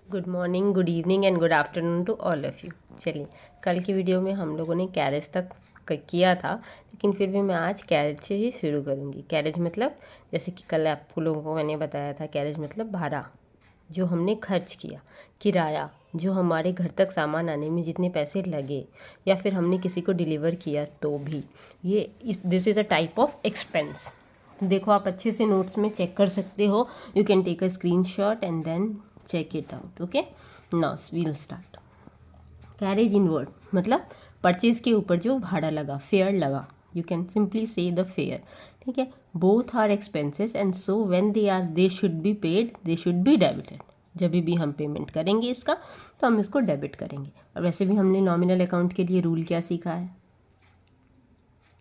Good morning, good evening and good afternoon to all of you. चलिए, कल की video में हम लोगों ने कैरेज तक किया था, लेकिन फिर भी मैं आज कैरेज से ही शुरू करूँगी। कैरेज मतलब जैसे कि कल आपको लोगों को मैंने बताया था, कैरेज मतलब भाड़ा, जो हमने खर्च किया, किराया, जो हमारे घर तक सामान आने में जितने पैसे लगे, या फिर हमने किसी को डिलीवर किया तो भी, ये this is a type of expense. देखो, आप अच्छे से नोट्स में चेक कर सकते हो। You can take a screenshot and then check it out. Okay, now we'll start. Carriage inward मतलब परचेज के ऊपर जो भाड़ा लगा, फेयर लगा, you can simply say the fare. ठीक है, both are expenses and so when they should be paid, they should be debited. जब भी हम पेमेंट करेंगे इसका, तो हम इसको डेबिट करेंगे। और वैसे भी हमने नॉमिनल अकाउंट के लिए रूल क्या सीखा है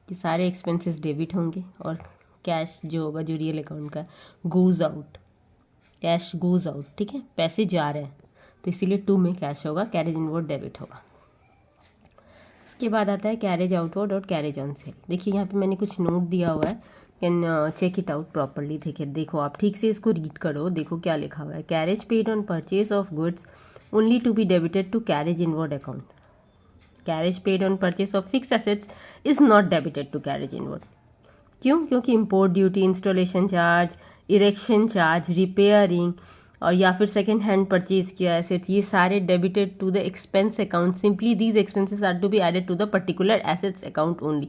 कि सारे एक्सपेंसेस डेबिट होंगे और कैश जो होगा, जो रियल अकाउंट का, goes out, cash goes out. ठीक है, पैसे जा रहे हैं, तो इसीलिए टू में कैश होगा, कैरेज इनवर्ड डेबिट होगा। उसके बाद आता है कैरेज आउटवर्ड और कैरेज ऑन सेल। देखिए, यहाँ पे मैंने कुछ नोट दिया हुआ है, can check it out properly. देखो, आप ठीक से इसको रीड करो। देखो क्या लिखा हुआ है, carriage paid on purchase of goods only to be debited to carriage inward account. Carriage paid on purchase of fix assets is not debited to carriage inward. क्यों? क्योंकि import duty, installation charge, erection charge, repairing और या फिर second hand purchase किया assets, ये सारे debited to the expense account. Simply these expenses are to be added to the particular assets account only.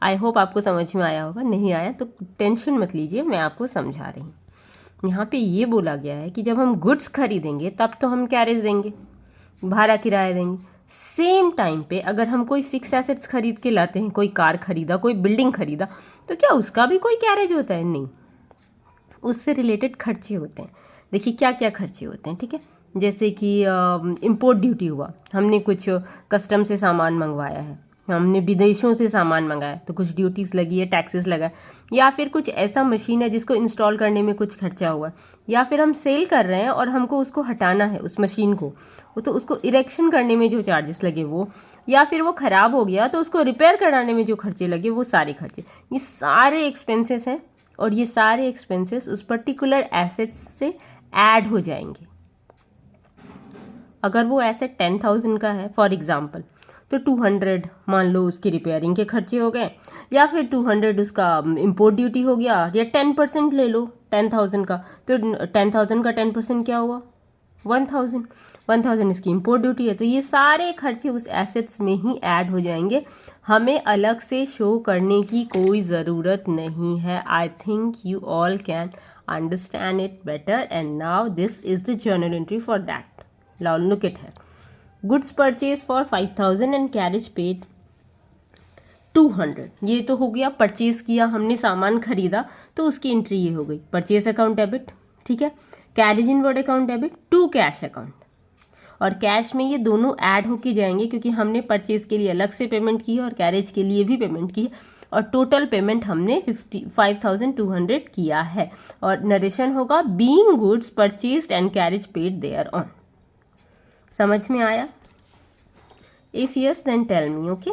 I hope आपको समझ में आया होगा। नहीं आया तो टेंशन मत लीजिए, मैं आपको समझा रही हूँ। यहाँ पे ये बोला गया है कि जब हम गुड्स खरीदेंगे तब तो हम कैरेज देंगे, भाड़ा किराया देंगे। सेम टाइम पे अगर हम कोई फिक्स एसेट्स खरीद के लाते हैं, कोई कार खरीदा, कोई बिल्डिंग खरीदा, तो क्या उसका भी कोई कैरेज होता है? नहीं, उससे रिलेटेड खर्चे होते हैं। देखिए क्या क्या खर्चे होते हैं। ठीक है, जैसे कि इम्पोर्ट ड्यूटी हुआ, हमने कुछ कस्टम से सामान मंगवाया है, हमने विदेशों से सामान मंगाया, तो कुछ ड्यूटीज़ लगी है, टैक्सेस लगा है। या फिर कुछ ऐसा मशीन है जिसको इंस्टॉल करने में कुछ खर्चा हुआ है, या फिर हम सेल कर रहे हैं और हमको उसको हटाना है उस मशीन को, तो उसको इरेक्शन करने में जो चार्जेस लगे वो, या फिर वो ख़राब हो गया तो उसको रिपेयर कराने में जो खर्चे लगे, वो सारे खर्चे, ये सारे एक्सपेंसेस हैं। और ये सारे एक्सपेंसेस उस पर्टिकुलर एसेट्स से ऐड हो जाएंगे। अगर वो एसेट 10,000 का है फॉर एग्जांपल, तो 200 मान लो उसकी रिपेयरिंग के खर्चे हो गए, या फिर 200 उसका इम्पोर्ट ड्यूटी हो गया, या 10% ले लो 10,000 का, तो 10,000 का 10% क्या हुआ? 1,000। 1,000 इसकी इम्पोर्ट ड्यूटी है, तो ये सारे खर्चे उस एसेट्स में ही ऐड हो जाएंगे। हमें अलग से शो करने की कोई ज़रूरत नहीं है। I think you all can understand it better and now this is the journal entry for that. Now look at here. Goods purchased for 5,000 and carriage paid 200। ये तो हो गया, परचेज किया हमने, सामान खरीदा, तो उसकी एंट्री ये हो गई, परचेज अकाउंट डेबिट। ठीक है, carriage inward account debit to cash account. और कैश में ये दोनों ऐड होके जाएंगे, क्योंकि हमने परचेज के लिए अलग से पेमेंट की है और कैरेज के लिए भी पेमेंट की है, और टोटल पेमेंट हमने 5,200 किया है। और नरेशन होगा, being goods purchased and carriage paid there on. समझ में आया? If yes then tell me. Okay,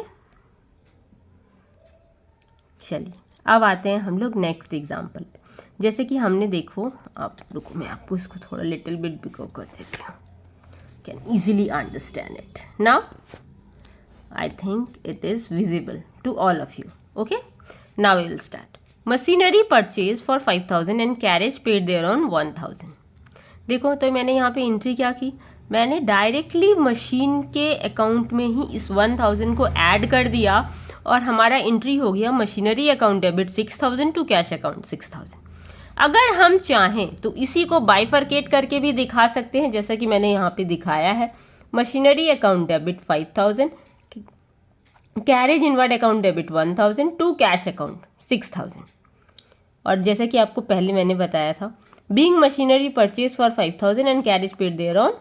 चलिए अब आते हैं हम लोग नेक्स्ट एग्जाम्पल पे। जैसे कि हमने, देखो, आप रुको, मैं आपको इसको थोड़ा लिटिल बिट बिको कर देती हूँ, can easily understand it now. I think it is visible to all of you. Okay, now we will start. Machinery purchase for 5,000 and carriage paid there on 1,000। देखो, तो मैंने यहाँ पे एंट्री क्या की, मैंने डायरेक्टली मशीन के अकाउंट में ही इस 1,000 को ऐड कर दिया, और हमारा एंट्री हो गया machinery account debit 6,000 to cash account 6,000। अगर हम चाहें तो इसी को बाइफरकेट करके भी दिखा सकते हैं, जैसा कि मैंने यहाँ पे दिखाया है। Machinery account debit 5,000, carriage inward account debit 1,000 to cash account 6,000। और जैसा कि आपको पहले मैंने बताया था, being machinery purchase for 5,000 and carriage paid there on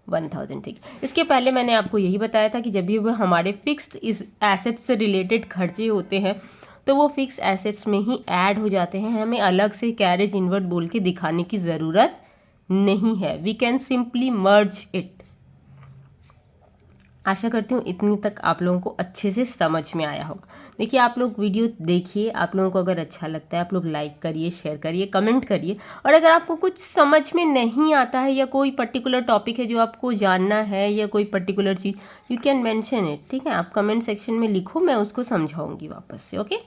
1,000। ठीक, इसके पहले मैंने आपको यही बताया था कि जब भी वो हमारे फिक्स्ड इस एसेट्स से रिलेटेड खर्चे होते हैं, तो वो फिक्स एसेट्स में ही ऐड हो जाते हैं। हमें अलग से कैरेज इनवर्ड बोल के दिखाने की ज़रूरत नहीं है। We can simply merge it. आशा करती हूँ इतनी तक आप लोगों को अच्छे से समझ में आया होगा। देखिए आप लोग वीडियो देखिए, आप लोगों को अगर अच्छा लगता है आप लोग लाइक करिए, शेयर करिए, कमेंट करिए। और अगर आपको कुछ समझ में नहीं आता है या कोई पर्टिकुलर टॉपिक है जो आपको जानना है या कोई particular cheese, you can mention it, ठीक है। आप कमेंट सेक्शन में लिखो, मैं उसको समझाऊंगी वापस से। ओके,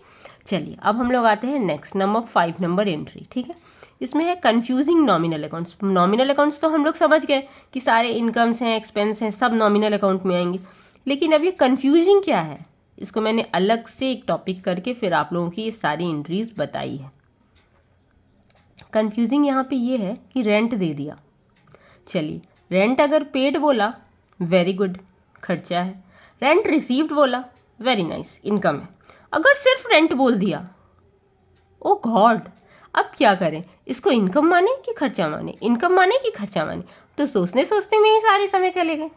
चलिए अब हम लोग आते हैं नेक्स्ट नंबर 5 नंबर एंट्री, ठीक है। इसमें है confusing nominal accounts. Nominal accounts तो हम लोग समझ गए कि सारे इनकम्स हैं, एक्सपेंस हैं, सब नॉमिनल अकाउंट में आएंगे। लेकिन अब ये कंफ्यूजिंग क्या है, इसको मैंने अलग से एक टॉपिक करके फिर आप लोगों की ये सारी एंट्रीज बताई है। कंफ्यूजिंग यहाँ पे ये है कि रेंट दे दिया, चलिए रेंट अगर पेड बोला वेरी गुड, खर्चा है। रेंट रिसीव्ड बोला वेरी नाइस, इनकम है। अगर सिर्फ रेंट बोल दिया, ओ गॉड, अब क्या करें, इसको इनकम माने कि खर्चा माने, इनकम माने कि खर्चा माने। तो सोचने सोचते में ही सारे समय चले गए।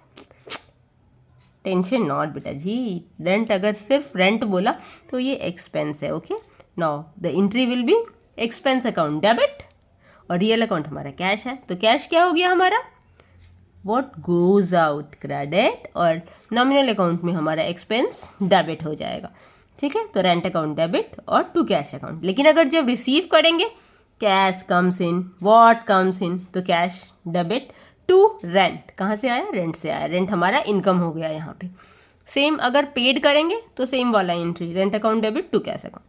टेंशन नॉट बेटा जी, रेंट अगर सिर्फ रेंट बोला तो ये एक्सपेंस है। Okay, now the entry will be expense account debit, और रियल अकाउंट हमारा कैश है, तो कैश क्या हो गया हमारा, व्हाट गोज आउट क्रेडिट, और नॉमिनल अकाउंट में हमारा एक्सपेंस डेबिट हो जाएगा, ठीक है। तो रेंट अकाउंट डेबिट और टू कैश अकाउंट। लेकिन अगर जब रिसीव करेंगे cash comes in, what comes in, तो कैश डेबिट टू रेंट, कहाँ से आया, रेंट से आया, रेंट हमारा इनकम हो गया यहाँ पे। सेम अगर पेड करेंगे तो सेम वाला एंट्री, rent account debit to cash account.